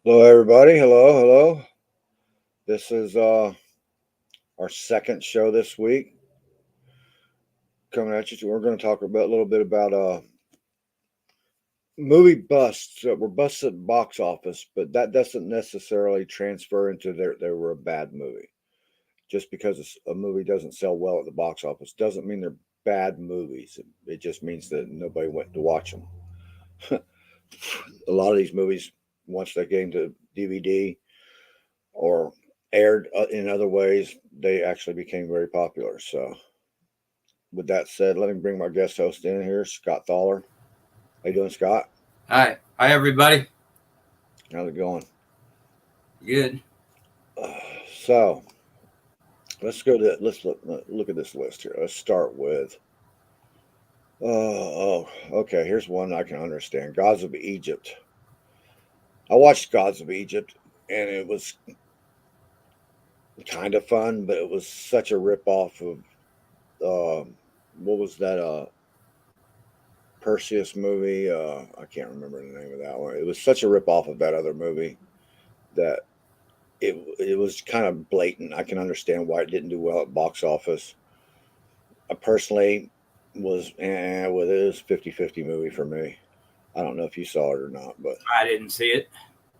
Hello, everybody. Hello. This is our second show this week. Coming at you. We're going to talk about a little bit about movie busts. We're busts at box office, but that doesn't necessarily transfer into they were a bad movie. Just because a movie doesn't sell well at the box office doesn't mean they're bad movies. It just means that nobody went to watch them. A lot of these movies, once they came to DVD or aired in other ways, they actually became very popular. So, with that said, let me bring my guest host in here, Scott Thaller. How you doing, Scott? Hi, everybody. How's it going? Good. Uh, so, let's look at this list here. Let's start with. Okay. Here's one I can understand. Gods of Egypt. I watched Gods of Egypt, and it was kind of fun, but it was such a rip off of what was that? Perseus movie. I can't remember the name of that one. It was such a rip off of that other movie that it was kind of blatant. I can understand why it didn't do well at box office. I personally well, it was 50-50 movie for me. I don't know if you saw it or not, but I didn't see it.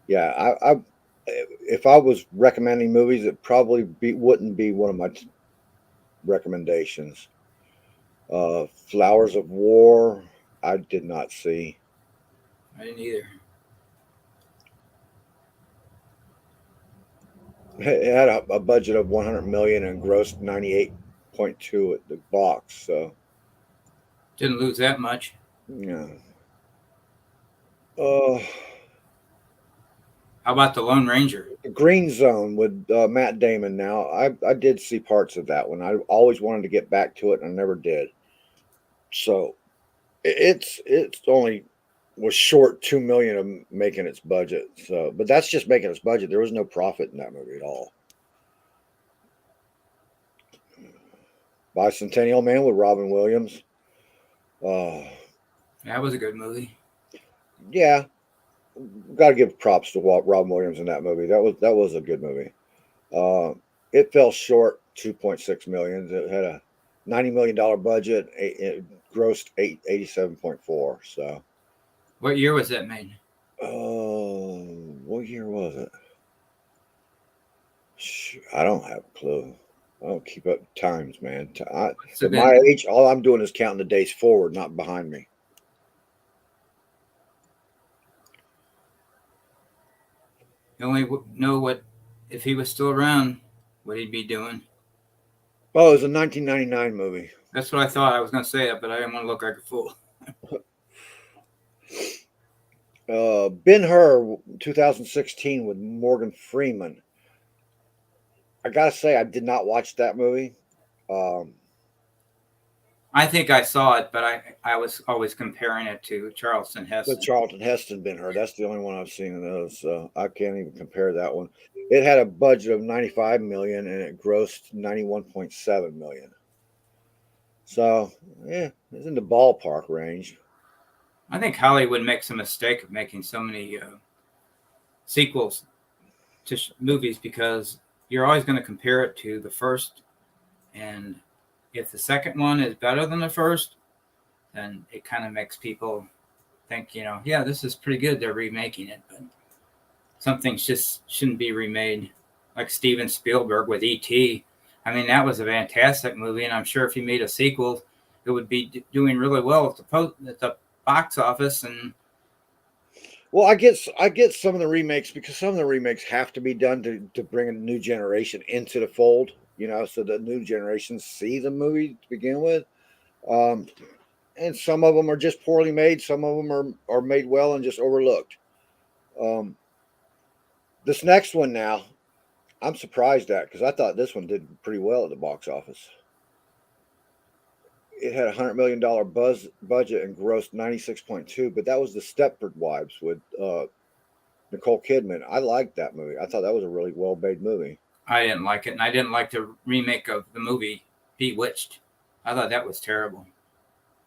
yeah, I if I was recommending movies, it probably wouldn't be one of my recommendations. Flowers of War, I did not see. I didn't either. It had a budget of 100 million and grossed 98.2 at the box. So Didn't lose that much. yeah. Uh, How about the Lone Ranger? Green Zone with Matt Damon. Now I did see parts of that one. I always wanted to get back to it and I never did. So it's only was short 2 million of making its budget. So, but that's just making its budget. There was no profit in that movie at all. Bicentennial Man with Robin Williams. Uh, That was a good movie. yeah, got to give props to Robin Williams in that movie. That was a good movie. Uh, it fell short 2.6 million. It had a $90 million budget. It grossed 87.4. So, What year was that made? what year was it? I don't have a clue. I don't keep up times, man. Must have At my been. age, all I'm doing is counting the days forward, not behind me. You only know what if he was still around, what he'd be doing. Oh, it was a 1999 movie. That's what I thought. I was going to say that, but I didn't want to look like a fool. Ben Hur, 2016 with Morgan Freeman. I gotta say, I did not watch that movie. Um, I think I saw it, but I was always comparing it to Charleston the Heston. Charlton Heston Ben Hur. That's the only one I've seen of those. So I can't even compare that one. It had a budget of 95 million and it grossed 91.7 million. So yeah, it's in the ballpark range. I think Hollywood makes a mistake of making so many sequels to movies because you're always going to compare it to the first. And if the second one is better than the first, then it kind of makes people think, yeah, this is pretty good. They're remaking it. But some things just shouldn't be remade. Like Steven Spielberg with E.T. I mean, that was a fantastic movie. And I'm sure if he made a sequel, it would be doing really well at the box office. And Well, I get some of the remakes because some of the remakes have to be done to bring a new generation into the fold. So the new generation see the movie to begin with. Um, and some of them are just poorly made. Some of them are made well and just overlooked. Um, this next one now, I'm surprised at because I thought this one did pretty well at the box office. It had $100 million buzz budget and grossed 96.2, but that was the Stepford Wives with Nicole Kidman. I liked that movie. I thought that was a really well made movie. I didn't like it. And I didn't like the remake of the movie Bewitched. I thought that was terrible.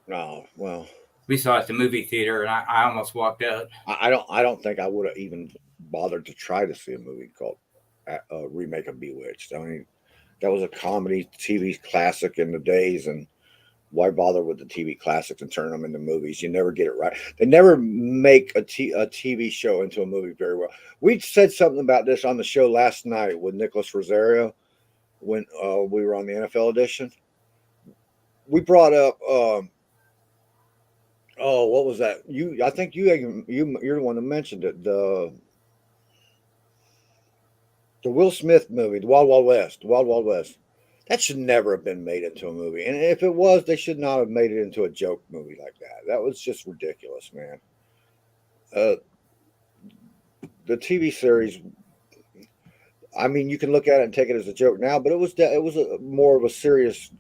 No, well, We saw it at the movie theater, and I almost walked out. I don't think I would have even bothered to try to see a movie called a remake of Bewitched. I mean, that was a comedy TV classic in the days, and why bother with the TV classics and turn them into movies? You never get it right. They never make a TV show into a movie very well. We said something about this on the show last night with Nicholas Rosario when we were on the NFL edition. We brought up, oh, what was that? I think you're the one that mentioned it. The Will Smith movie, the Wild Wild West, Wild Wild West. That should never have been made into a movie. And if it was, they should not have made it into a joke movie like that. That was just ridiculous, man. Uh, the TV series, I mean, you can look at it and take it as a joke now, but it was more of a serious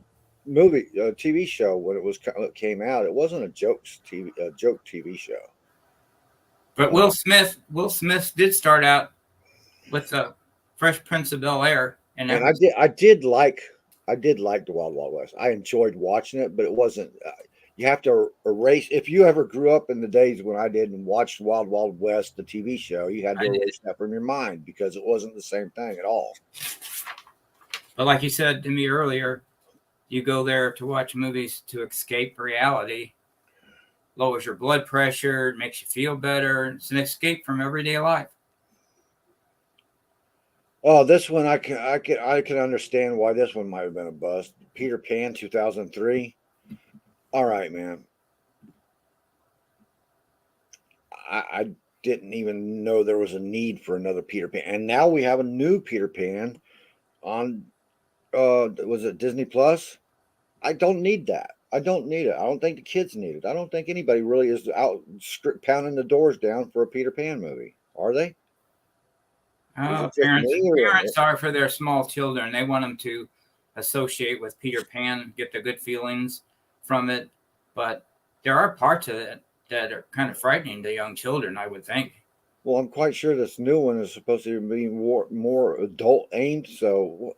movie, TV show when it came out. It wasn't a joke TV show. But Will Smith did start out with the Fresh Prince of Bel Air, and that And was I did like the Wild Wild West. I enjoyed watching it, but it wasn't. You have to erase. If you ever grew up in the days when I did and watched Wild Wild West, the TV show, you had to I did. erase that from your mind because it wasn't the same thing at all. But like you said to me earlier, you go there to watch movies to escape reality, lowers your blood pressure, makes you feel better. It's an escape from everyday life. Oh, this one I can understand why this one might have been a bust. Peter Pan, 2003. All right, man. I didn't even know there was a need for another Peter Pan, and now we have a new Peter Pan on. Was it Disney Plus? I don't need that. I don't need it. I don't think the kids need it. I don't think anybody really is out pounding the doors down for a Peter Pan movie. Are they? Is it just Parents me or parents are for their small children. They want them to associate with Peter Pan, get the good feelings from it. But there are parts of it that are kind of frightening to young children, I would think. well, I'm quite sure this new one is supposed to be more adult aimed. So,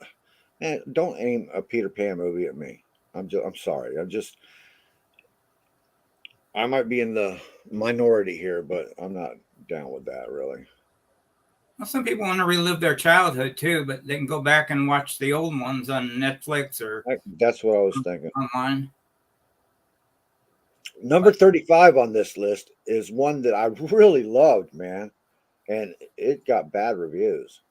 man, don't aim a Peter Pan movie at me. I'm sorry. I might be in the minority here, but I'm not down with that really. Well, some people want to relive their childhood too, but they can go back and watch the old ones on Netflix or That's what I was thinking. online. Number 35 on this list is one that I really loved, man, and it got bad reviews.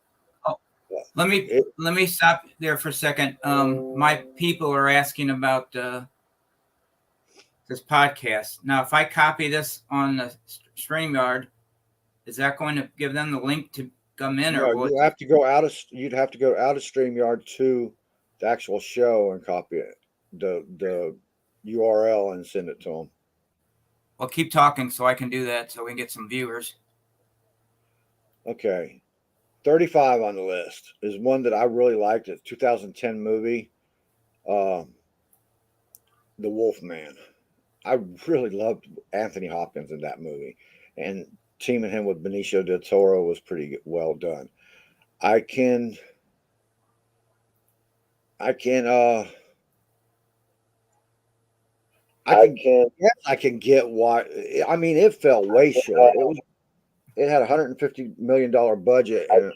Oh, But let me It, let me stop there for a second. My people are asking about this podcast. Now, if I copy this on the StreamYard, is that going to give them the link to come in, no, or will it you'd have to go out of StreamYard to the actual show and copy it, the URL and send it to them. well, keep talking so I can do that so we can get some viewers. Okay. 35 on the list is one that I really liked. It's a 2010 movie, um, The Wolf Man. I really loved Anthony Hopkins in that movie, and teaming him with Benicio del Toro was pretty well done. I can, I can, yes, I can get why. I mean, it fell way short. It had $150 million budget, and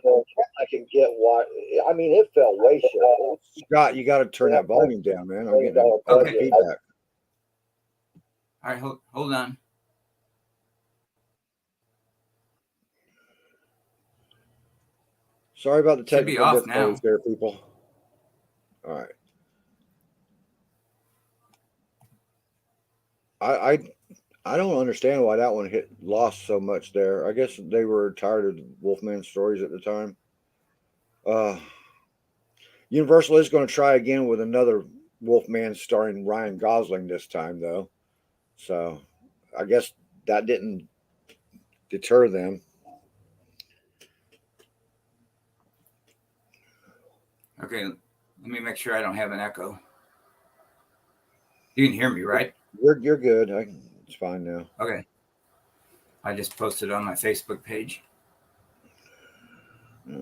I can get why. I mean, it fell way short. Scott, you got to turn that volume down, man. I'm getting Okay. feedback. All right, hold on. Sorry about the Should be technical off difficulties now. there, people. All right. I I don't understand why that one lost so much there. I guess they were tired of the Wolfman stories at the time. Uh, Universal is going to try again with another Wolfman starring Ryan Gosling this time, though. So I guess that didn't deter them. Okay, let me make sure I don't have an echo. You can hear me, right? You're good. It's fine now. Okay. I just posted it on my Facebook page.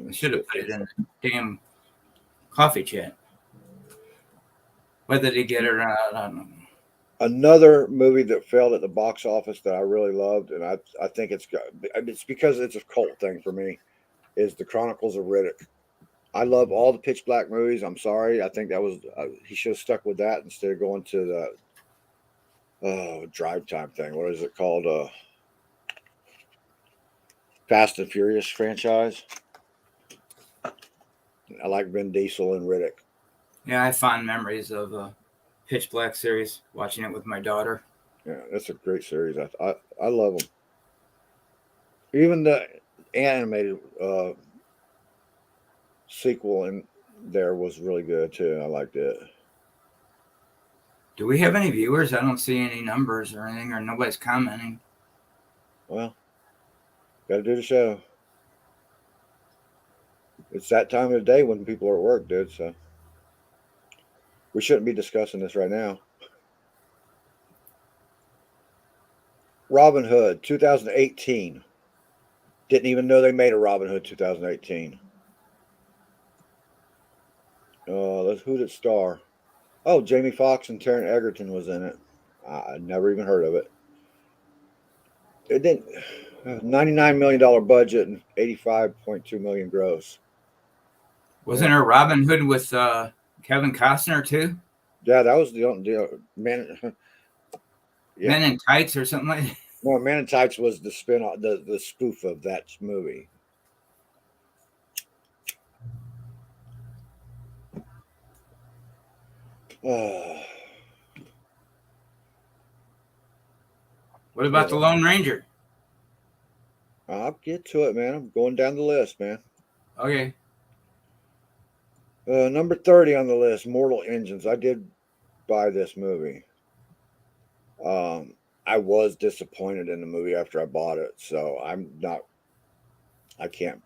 I should have put it in the damn coffee chat. Whether they get it or not, I don't know. Another movie that failed at the box office that I really loved, and I think it's because it's a cult thing for me, is The Chronicles of Riddick. I love all the Pitch Black movies. I'm sorry, I think that was he should have stuck with that instead of going to the Drive Time thing. What is it called? Fast and Furious franchise. I like Vin Diesel and Riddick. Yeah, I have fond memories of Pitch Black series, watching it with my daughter. Yeah, that's a great series. I love them. Even the animated sequel in there was really good too. I liked it. Do we have any viewers? I don't see any numbers or anything, or nobody's commenting. Well, got to do the show. It's that time of the day when people are at work, dude. So we shouldn't be discussing this right now. Robin Hood, 2018. Didn't even know they made a Robin Hood 2018. Who did it star? Oh, Jamie Foxx and Taron Egerton was in it. I never even heard of it. It didn't. $99 million budget and 85.2 million gross. Wasn't Yeah, there Robin Hood with Kevin Costner too? yeah, that was the man. Yeah, Men in Tights or something like that? no, Man in Tights was the spin off, the spoof of that movie. What about the Yeah, Lone Ranger? I'll get to it, man. I'm going down the list, man. Okay. Number 30 on the list, Mortal Engines. I did buy this movie. Um, I was disappointed in the movie after I bought it, so I can't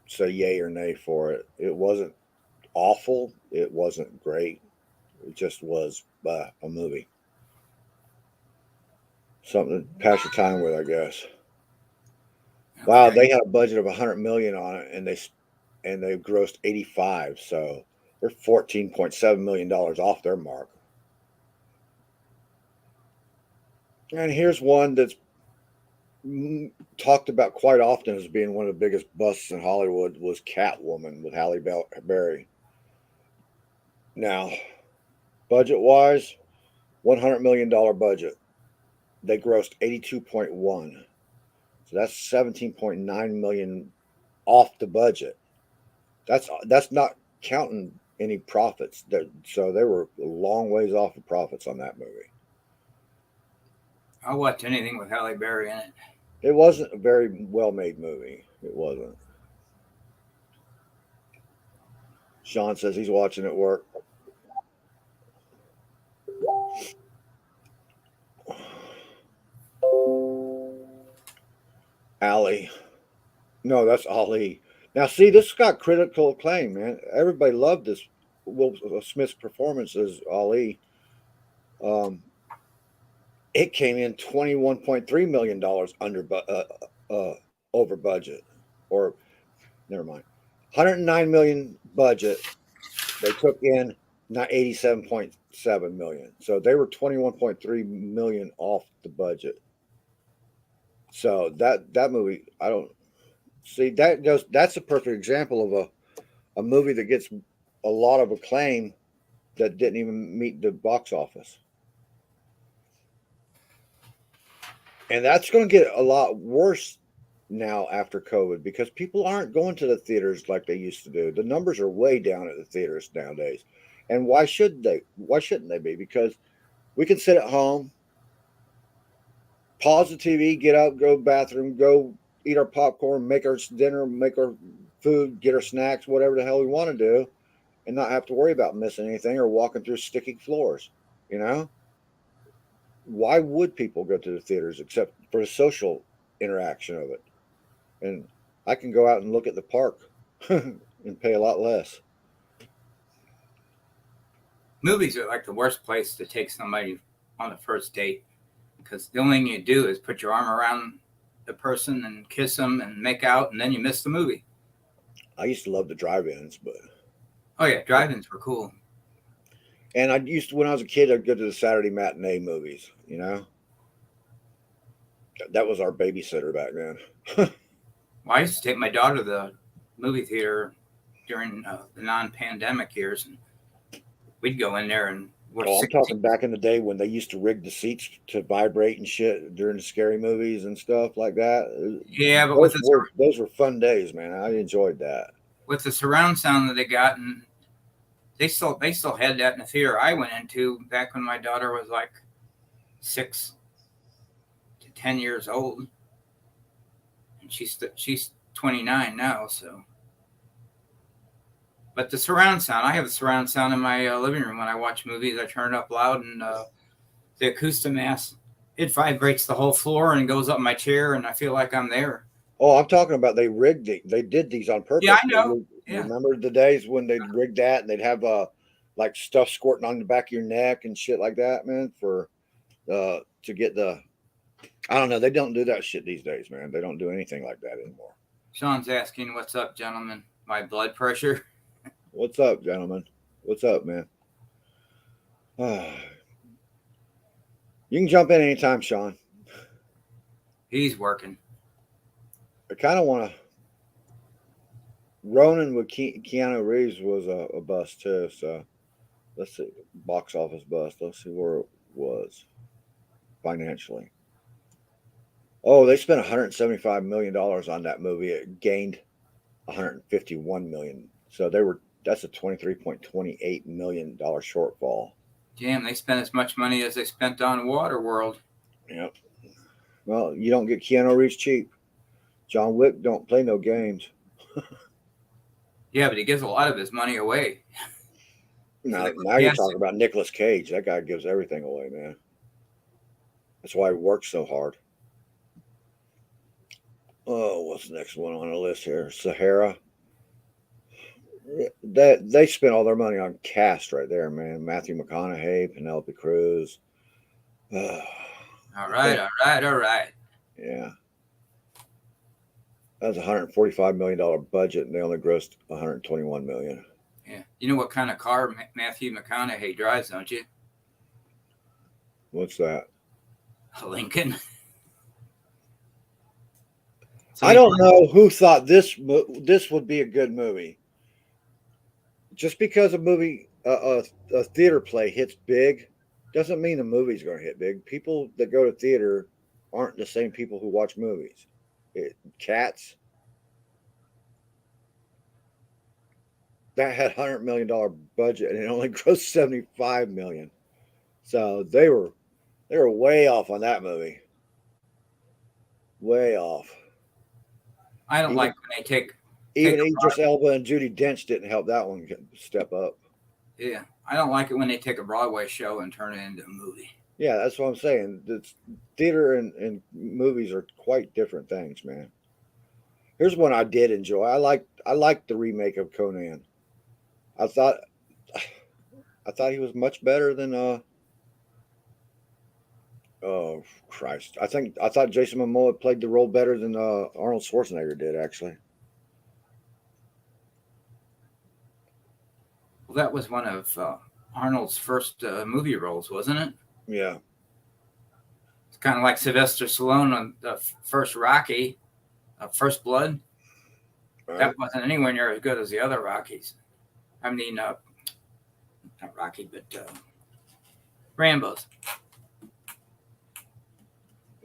say yay or nay for it. It wasn't awful. It wasn't great. It just was a movie. Something to pass your time with, I guess. Wow, Okay. they had a budget of 100 million on it, and they grossed 85. So they're 14.7 million dollars off their mark. And here's one that's talked about quite often as being one of the biggest busts in Hollywood was Catwoman with Halle Berry. Now, budget wise, $100 million budget. They grossed 82.1. So that's 17.9 million off the budget. That's not counting any profits. So they were a long ways off of profits on that movie. I'll watch anything with Halle Berry in it. It wasn't a very well made movie. It wasn't. Sean says he's watching at work. Ali. No, that's Ali. Now, see, this got critical acclaim, man. Everybody loved this. Will Smith's performance as Ali. Um, it came in $21.3 million over budget, or never mind, 109 million budget. They took in 87.7 million, so they were 21.3 million off the budget. So that movie, I don't see that goes. That's a perfect example of a movie that gets a lot of acclaim that didn't even meet the box office. And that's going to get a lot worse now after COVID because people aren't going to the theaters like they used to do. The numbers are way down at the theaters nowadays. And why should they? Why shouldn't they be? Because we can sit at home, pause the TV, get up, go to the bathroom, go eat our popcorn, make our dinner, make our food, get our snacks, whatever the hell we want to do, and not have to worry about missing anything or walking through sticky floors. You know? Why would people go to the theaters except for the social interaction of it? And I can go out and look at the park and pay a lot less. Movies are like the worst place to take somebody on a first date because the only thing you do is put your arm around the person and kiss them and make out, and then you miss the movie. I used to love the drive-ins, but Oh yeah, drive-ins were cool. And I used to, when I was a kid, I'd go to the Saturday matinee movies. That was our babysitter back then. Well, I used to take my daughter to the movie theater during the non-pandemic years, and we'd go in there and we're Oh, I'm 16. talking back in the day when they used to rig the seats to vibrate and shit during the scary movies and stuff like that. Yeah, but Those were fun days, man. I enjoyed that. with the surround sound that they got, and they still had that in the theater I went into back when my daughter was like 6 to 10 years old, and she's 29 now. So, but the surround sound, I have the surround sound in my living room when I watch movies. I turn it up loud, and the Acoustimass, it vibrates the whole floor and goes up my chair, and I feel like I'm there. Oh, I'm talking about they rigged it. They did these on Yeah, purpose. I know. Yeah, Remember the days when they'd rig that and they'd have like stuff squirting on the back of your neck and shit like that, man, for to get the I don't know. They don't do that shit these days, man. They don't do anything like that anymore. Sean's asking, "What's up, gentlemen? My blood pressure." What's up, gentlemen? What's up, man? You can jump in anytime, Sean. He's working. I kind of want to. Ronin with Keanu Reeves was a bust too. So let's see, box office bust. Let's see where it was financially. Oh, they spent 175 million dollars on that movie. It gained 151 million. So that's a 23.28 million dollar shortfall. Damn, they spent as much money as they spent on Waterworld. Yep. Well, you don't get Keanu Reeves cheap. John Wick don't play no games. Yeah, but he gives a lot of his money away. Now you're talking about Nicolas Cage. That guy gives everything away, man. That's why he works so hard. Oh, what's the next one on the list here? Sahara. They spent all their money on cast right there, man. Matthew McConaughey, Penelope Cruz. All right. Yeah. That was a $145 million budget, and they only grossed $121 million. Yeah. You know what kind of car Matthew McConaughey drives, don't you? What's that? A Lincoln. So I don't know who thought this would be a good movie. Just because a theater play hits big, doesn't mean the movie's going to hit big. People that go to theater aren't the same people who watch movies. Cats, that had $100 million budget and it only grossed 75 million. So they were way off on that movie. Way off. I don't like when they take Idris Elba and Judi Dench didn't help that one step up. Yeah, I don't like it when they take a Broadway show and turn it into a movie. Yeah, that's what I'm saying. Theater and movies are quite different things, man. Here's one I did enjoy. I liked the remake of Conan. I thought he was much better than oh Christ. I thought Jason Momoa played the role better than Arnold Schwarzenegger did, actually. Well, that was one of Arnold's first movie roles, wasn't it? Yeah. It's kind of like Sylvester Stallone on the first Rocky, First Blood. Right. That wasn't anywhere near as good as the other Rockies. I mean, not Rocky, but Rambo's.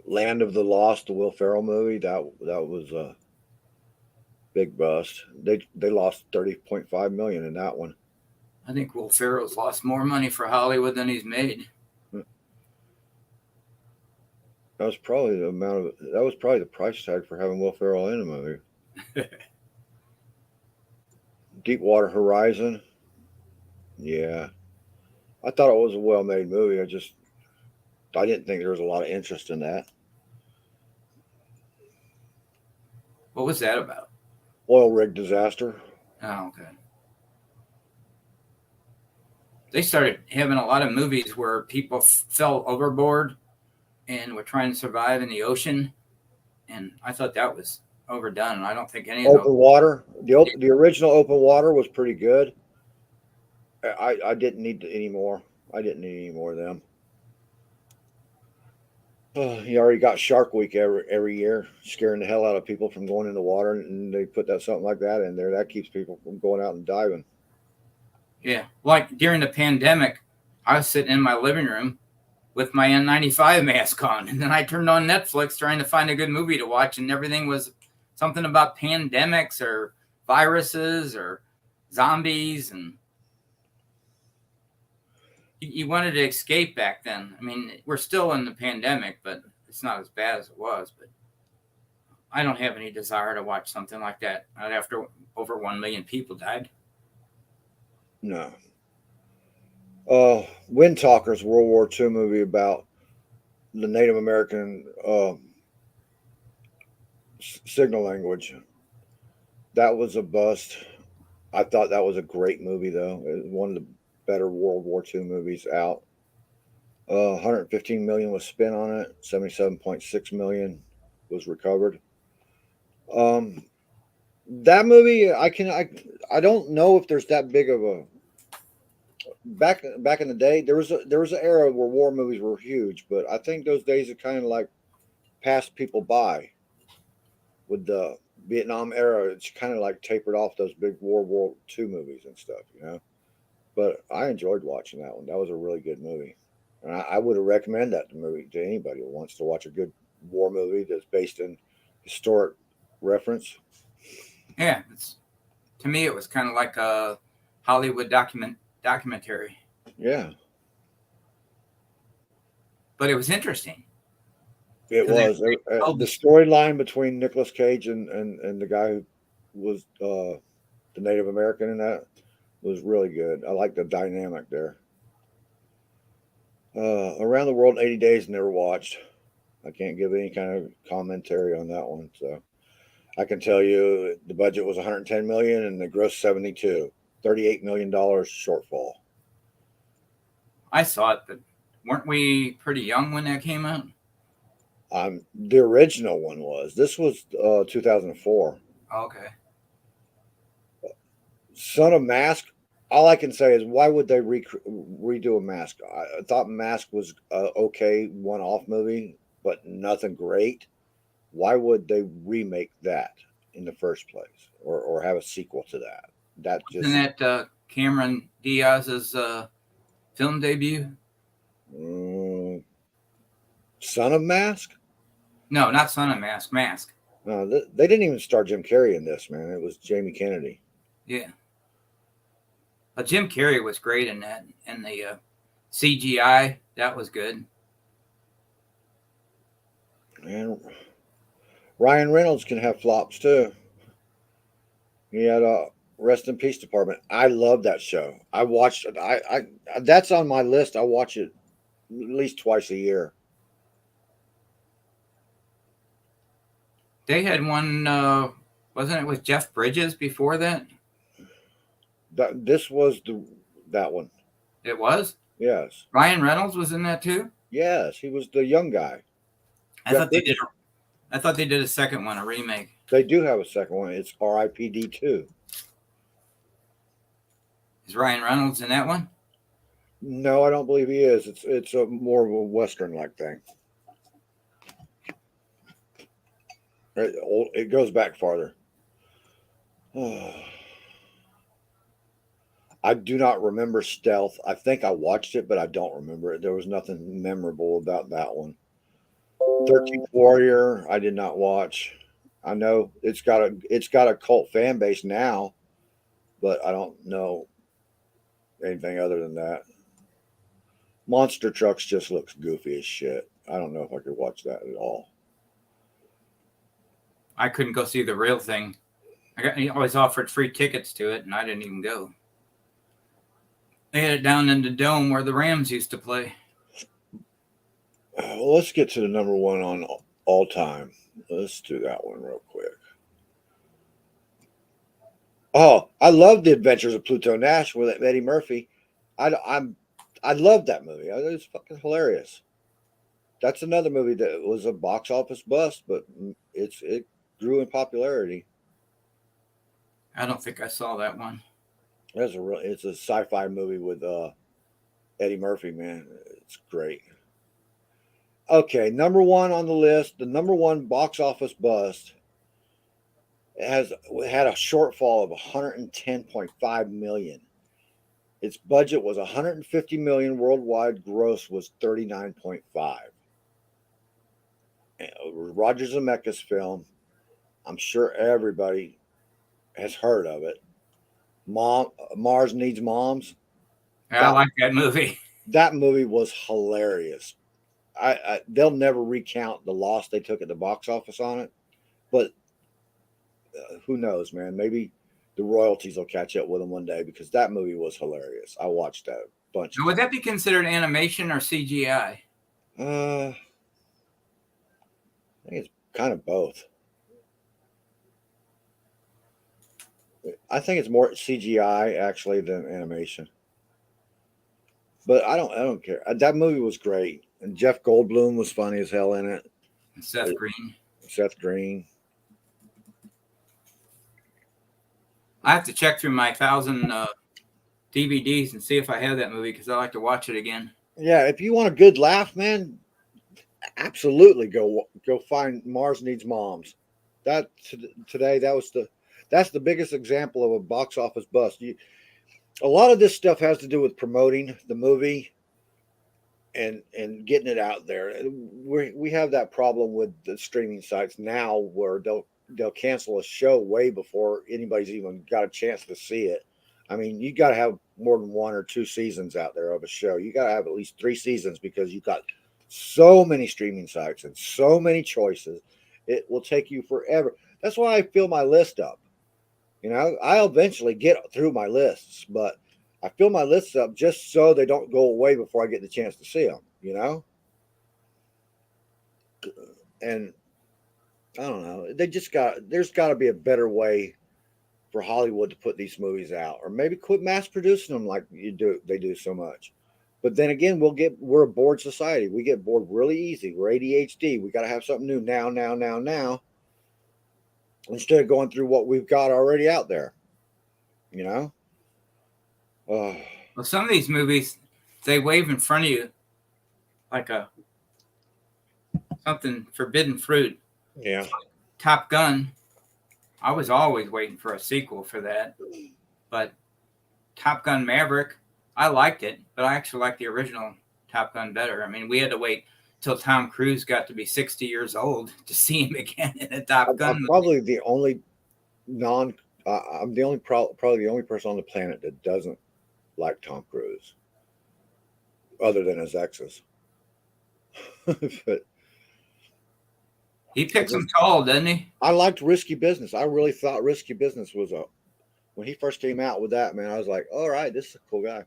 Land of the Lost, the Will Ferrell movie, that was a big bust. They lost $30.5 million in that one. I think Will Ferrell's lost more money for Hollywood than he's made. That was probably the price tag for having Will Ferrell in a movie. Deepwater Horizon. Yeah. I thought it was a well-made movie. I didn't think there was a lot of interest in that. What was that about? Oil rig disaster. Oh, okay. They started having a lot of movies where people fell overboard and were trying to survive in the ocean, and I thought that was overdone. I don't think any of Open Water. The original Open Water was pretty good. I didn't need any more. I didn't need any more of them. You already got Shark Week every year, scaring the hell out of people from going in the water, and they put that something like that in there. That keeps people from going out and diving. Yeah, like during the pandemic, I was sitting in my living room with my N95 mask on, and then I turned on Netflix trying to find a good movie to watch, and everything was something about pandemics or viruses or zombies, and you wanted to escape back then. I mean, we're still in the pandemic, but it's not as bad as it was. But I don't have any desire to watch something like that. Not after over 1 million people died. No. Wind Talkers, World War II movie about the Native American signal language. That was a bust. I thought that was a great movie, though. It was one of the better World War II movies out. 115 million was spent on it. 77.6 million was recovered. Um, that movie, I don't know if there's that big of a back in the day. There was an era where war movies were huge, but I think those days have kind of like passed people by with the Vietnam era. It's kind of like tapered off those big World War II movies and stuff, you know. But I enjoyed watching that one. That was a really good movie, and I would recommend that movie to anybody who wants to watch a good war movie that's based in historic reference. Yeah, to me it was kind of like a Hollywood documentary, Yeah, but it was interesting it because was they told the this. storyline between Nicolas Cage and the guy who was the Native American in that was really good. I like the dynamic there. Around the World in 80 Days, never watched. I can't give any kind of commentary on that one. So I can tell you the budget was 110 million and the gross 72, $38 million shortfall. I saw it, but weren't we pretty young when that came out? The original one was. This was 2004. Okay. Son of Mask. All I can say is, why would they redo a Mask? I thought Mask was okay one-off movie, but nothing great. Why would they remake that in the first place, or have a sequel to that? That Isn't just that Cameron Diaz's film debut? mm, Son of Mask. No, not Son of Mask. Mask. No, they didn't even star Jim Carrey in this, man. It was Jamie Kennedy. Yeah, but Jim Carrey was great in that, and the CGI that was good. And Ryan Reynolds can have flops too. He had a Rest in Peace Department. I love that show. I watched it. I that's on my list. I watch it at least twice a year. They had one, wasn't it with Jeff Bridges before that? This was that one. It was. Yes, Ryan Reynolds was in that too. yes, he was the young guy. I Jeff thought they did. Bridges. I thought they did a second one, a remake. They do have a second one. It's R.I.P.D. 2. Is Ryan Reynolds in that one? No, I don't believe he is. It's a more of a western like thing. It goes back farther. I do not remember Stealth. I think I watched it, but I don't remember it. There was nothing memorable about that one. 13th Warrior, I did not watch. I know it's got a cult fan base now, but I don't know anything other than that. Monster Trucks just looks goofy as shit. I don't know if I could watch that at all. I couldn't go see the real thing. He always offered free tickets to it, and I didn't even go. They had it down in the dome where the Rams used to play. Well, let's get to the number one on all time. Let's do that one real quick. Oh, I love The Adventures of Pluto Nash with Eddie Murphy. I love that movie. It was fucking hilarious. That's another movie that was a box office bust, but it grew in popularity. I don't think I saw that one. It's a sci-fi movie with Eddie Murphy, man. It's great. Okay, number one on the list, the number one box office bust has had a shortfall of 110.5 million. Its budget was 150 million, worldwide gross was 39.5. Roger Zemeckis film. I'm sure everybody has heard of it. Mars Needs Moms. I That like that movie. that movie was hilarious. They'll never recount the loss they took at the box office on it, but who knows, man? Maybe the royalties will catch up with them one day because that movie was hilarious. I watched that a bunch of Now, would times. that be considered animation or CGI? I think it's kind of both. I think it's more CGI actually than animation. But I don't care. That movie was great, and Jeff Goldblum was funny as hell in it. And Seth Green. Seth Green. I have to check through my 1,000 DVDs and see if I have that movie because I like to watch it again. Yeah, if you want a good laugh, man, absolutely go find Mars Needs Moms. That today that's the biggest example of a box office bust. A lot of this stuff has to do with promoting the movie and getting it out there. We have that problem with the streaming sites now where they'll cancel a show way before anybody's even got a chance to see it. I mean, you got to have more than one or two seasons out there of a show. You got to have at least three seasons because you've got so many streaming sites and so many choices. It will take you forever. That's why I fill my list up. You know, I'll eventually get through my lists, but I fill my lists up just so they don't go away before I get the chance to see them, you know? And I don't know. There's got to be a better way for Hollywood to put these movies out, or maybe quit mass producing them like they do so much. But then again, we're a bored society. We get bored really easy. We're ADHD. We got to have something new now, now, now, now, instead of going through what we've got already out there, you know? Uh, Well, some of these movies, they wave in front of you like a something forbidden fruit. yeah. Top Gun, I was always waiting for a sequel for that. But Top Gun Maverick, I liked it, but I actually liked the original Top Gun better. I mean, we had to wait till Tom Cruise got to be 60 years old to see him again in a Top Gun I'm movie. probably the only non. I'm the only probably the only person on the planet that doesn't like Tom Cruise, other than his exes. But He picks them tall, doesn't he? I liked Risky Business. I really thought Risky Business was a when he first came out with that, man. I was like, all right, this is a cool guy.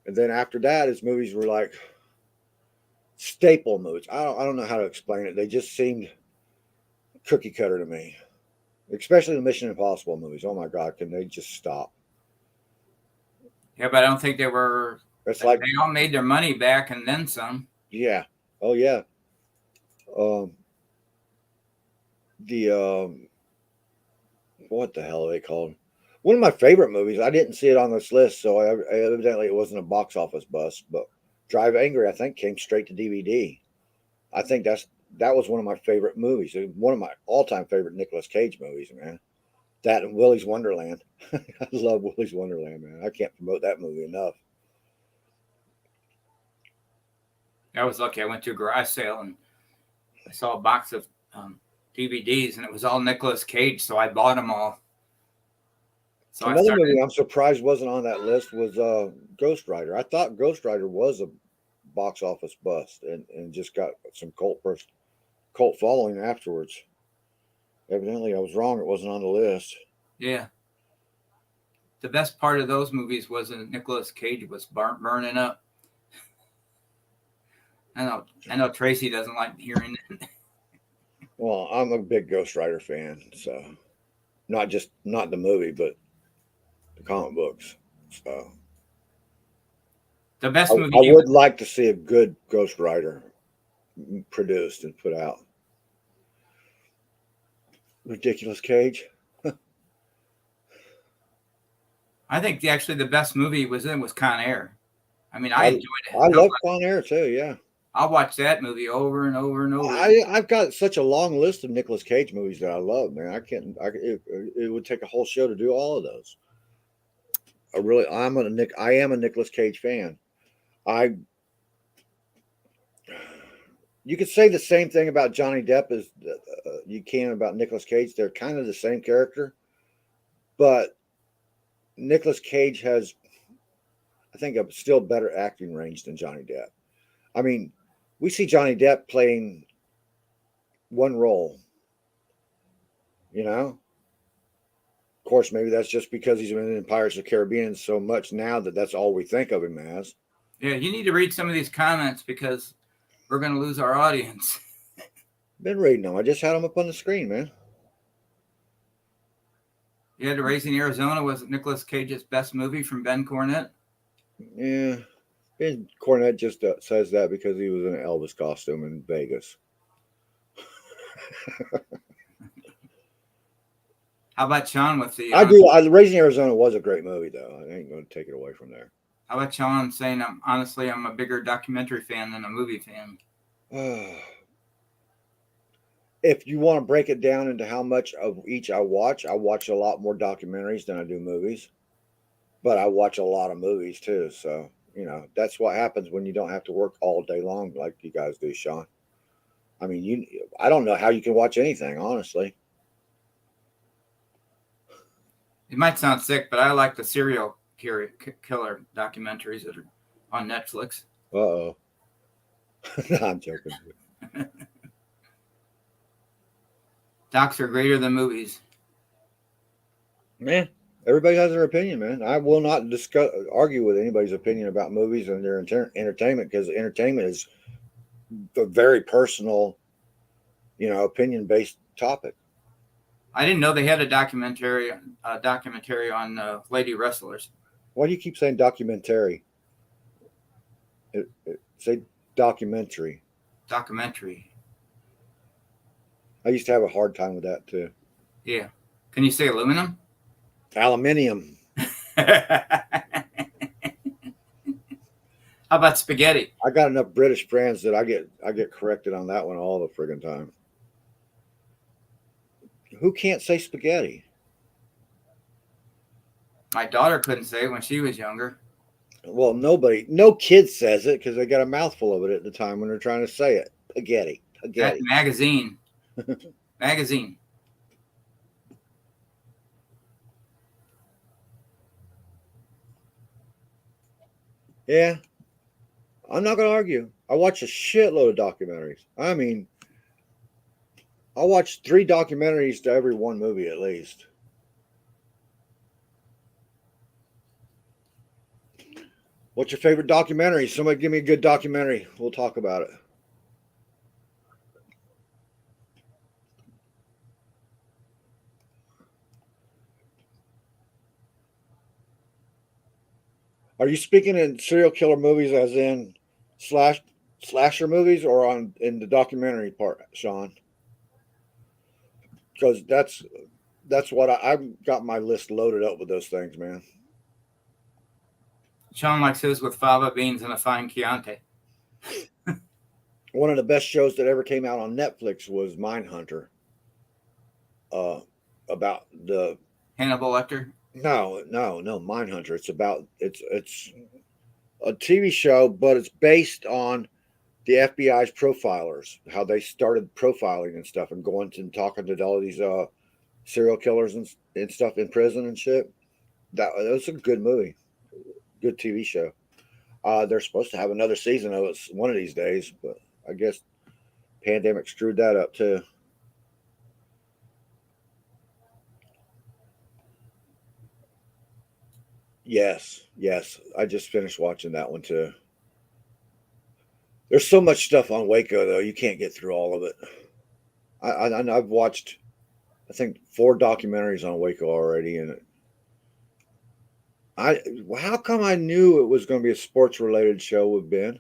And then after that, his movies were like staple movies. I don't know how to explain it. They just seemed cookie cutter to me, especially the Mission Impossible movies. Oh my God, can they just stop? Yeah, but I don't think they were. It's like, They all made their money back and then some. yeah, oh yeah. Um, the what the hell are they called? One of my favorite movies. I didn't see it on this list, so evidently it wasn't a box office bust. But Drive Angry, I think, came straight to DVD. I think that was one of my favorite movies. One of my all-time favorite Nicolas Cage movies, man. That and Willy's Wonderland. I love Willy's Wonderland, man. I can't promote that movie enough. I was lucky. I went to a garage sale and I saw a box of DVDs, and it was all Nicolas Cage, so I bought them all. So Another movie I'm surprised wasn't on that list was Ghost Rider. I thought Ghost Rider was a box office bust and just got some cult following afterwards. Evidently, I was wrong. It wasn't on the list. Yeah. The best part of those movies was that Nicolas Cage was burning up. I know Tracy doesn't like hearing it. Well, I'm a big Ghost Rider fan, so not the movie, but the comic books. So The best movie I would like to see a good Ghost Rider produced and put out. Ridiculous Cage. I think actually the best movie was Con Air. I mean, I I enjoyed it. I love Con Air too. Yeah, I'll watch that movie over and over and over again. I've got such a long list of Nicolas Cage movies that I love, man. I can't. It would take a whole show to do all of those. I am a Nicolas Cage fan. I You could say the same thing about Johnny Depp as you can about Nicolas Cage. They're kind of the same character, but Nicolas Cage has, I think, a still better acting range than Johnny Depp. I mean, we see Johnny Depp playing one role, you know. Of course, maybe that's just because he's been in Pirates of the Caribbean so much now that that's all we think of him as. Yeah, you need to read some of these comments because we're going to lose our audience. Been reading them. I just had them up on the screen, man. Yeah, The Raising Arizona was Nicolas Cage's best movie from Ben Cornett. Yeah, Ben Cornett just says that because he was in an Elvis costume in Vegas. How about Sean with the? Raising Arizona was a great movie, though. I ain't going to take it away from there. How about Sean saying, I'm a bigger documentary fan than a movie fan." If you want to break it down into how much of each I watch a lot more documentaries than I do movies. But I watch a lot of movies too. So, that's what happens when you don't have to work all day long like you guys do, Sean. I mean, I don't know how you can watch anything, honestly. It might sound sick, but I like the serial killer documentaries that are on Netflix. Uh-oh. No, I'm joking. Docs are greater than movies. Man, everybody has their opinion, man. I will not argue with anybody's opinion about movies and their entertainment, because entertainment is a very personal, opinion-based topic. I didn't know they had a documentary on lady wrestlers. Why do you keep saying documentary? Say documentary. Documentary. I used to have a hard time with that too. Yeah. Can you say aluminum? Aluminium. How about spaghetti? I got enough British friends that I get corrected on that one all the friggin' time. Who can't say spaghetti? My daughter couldn't say it when she was younger. Well, no kid says it because they got a mouthful of it at the time when they're trying to say it. Spaghetti. That magazine. Magazine. Yeah, I'm not going to argue. I watch a shitload of documentaries. I mean, I watch 3 documentaries to every one movie at least. What's your favorite documentary? Somebody give me a good documentary. We'll talk about it. Are you speaking in serial killer movies as in slasher movies, or in the documentary part, Sean? Because that's what I've got my list loaded up with those things, man. Sean likes his with fava beans and a fine Chianti. One of the best shows that ever came out on Netflix was Mindhunter. About the Hannibal Lecter. No, Mindhunter. It's a TV show, but it's based on the FBI's profilers, how they started profiling and stuff, and going and talking to all these serial killers and stuff in prison and shit. That was a good movie, good TV show. They're supposed to have another season of it one of these days, but I guess pandemic screwed that up too. Yes. I just finished watching that one too. There's so much stuff on Waco though, you can't get through all of it. I've watched, I think, 4 documentaries on Waco already, and how come I knew it was going to be a sports related show with Ben?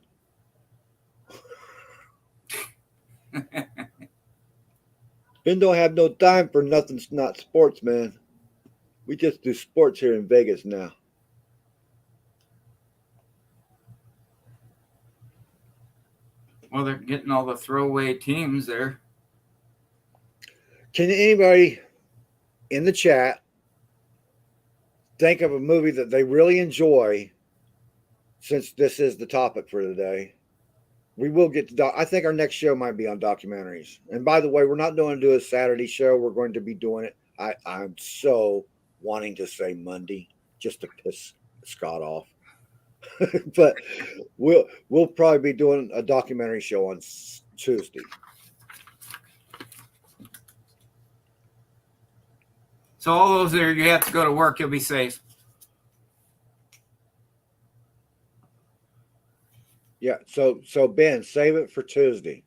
Ben don't have no time for nothing not sports, man. We just do sports here in Vegas now. Well, they're getting all the throwaway teams there. Can anybody in the chat think of a movie that they really enjoy? Since this is the topic for today, we will get to. I think our next show might be on documentaries. And by the way, we're not going to do a Saturday show. We're going to be doing it. I'm so wanting to say Monday just to piss Scott off, but we'll probably be doing a documentary show on Tuesday. So all those that you have to go to work, you'll be safe. Yeah. So Ben, save it for Tuesday.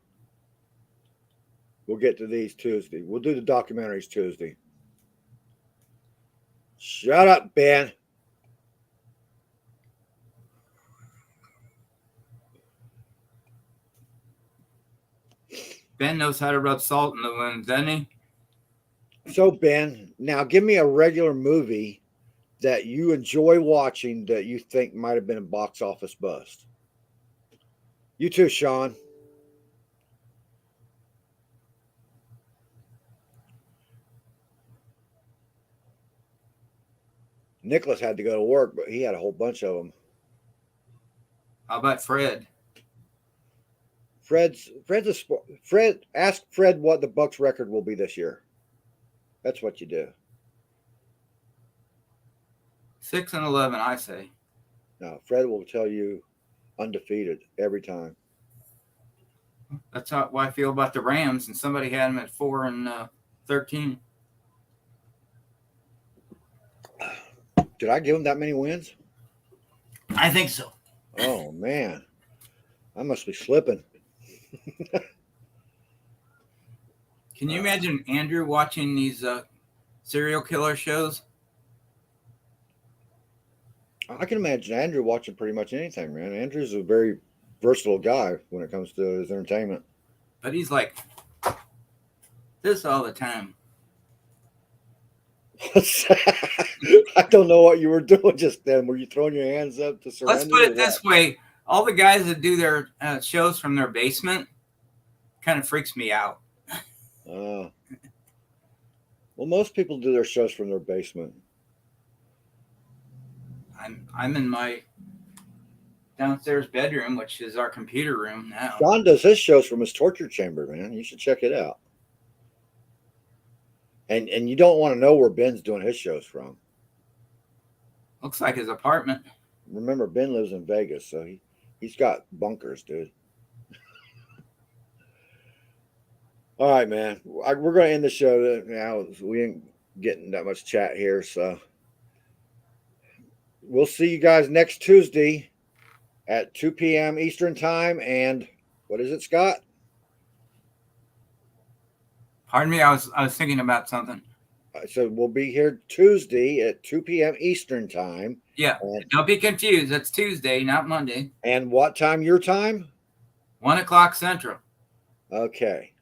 We'll get to these Tuesday. We'll do the documentaries Tuesday. Shut up, Ben. Ben knows how to rub salt in the wound, doesn't he? So Ben, now give me a regular movie that you enjoy watching that you think might have been a box office bust. You too, Sean. Nicholas had to go to work, but he had a whole bunch of them. How about Fred? Fred. Ask Fred what the Bucks record will be this year. That's what you do. 6-11, I say. No, Fred will tell you undefeated every time. That's how I feel about the Rams, and somebody had them at 4-13. Did I give them that many wins? I think so. Oh man, I must be slipping. Can you imagine Andrew watching these serial killer shows? I can imagine Andrew watching pretty much anything, man. Andrew's a very versatile guy when it comes to his entertainment. But he's like this all the time. I don't know what you were doing just then. Were you throwing your hands up to surrender? Let's put it this way. All the guys that do their shows from their basement kind of freaks me out. Well, most people do their shows from their basement. I'm in my downstairs bedroom, which is our computer room now. John does his shows from his torture chamber, man. You should check it out. And you don't want to know where Ben's doing his shows from. Looks like his apartment. Remember, Ben lives in Vegas, so he's got bunkers, dude. All right, man. We're going to end the show now. We ain't getting that much chat here, so we'll see you guys next Tuesday at 2 p.m. Eastern time. And what is it, Scott? Pardon me, I was thinking about something. So we'll be here Tuesday at 2 p.m. Eastern time. Yeah, don't be confused. That's Tuesday, not Monday. And what time your time? 1 o'clock Central. Okay.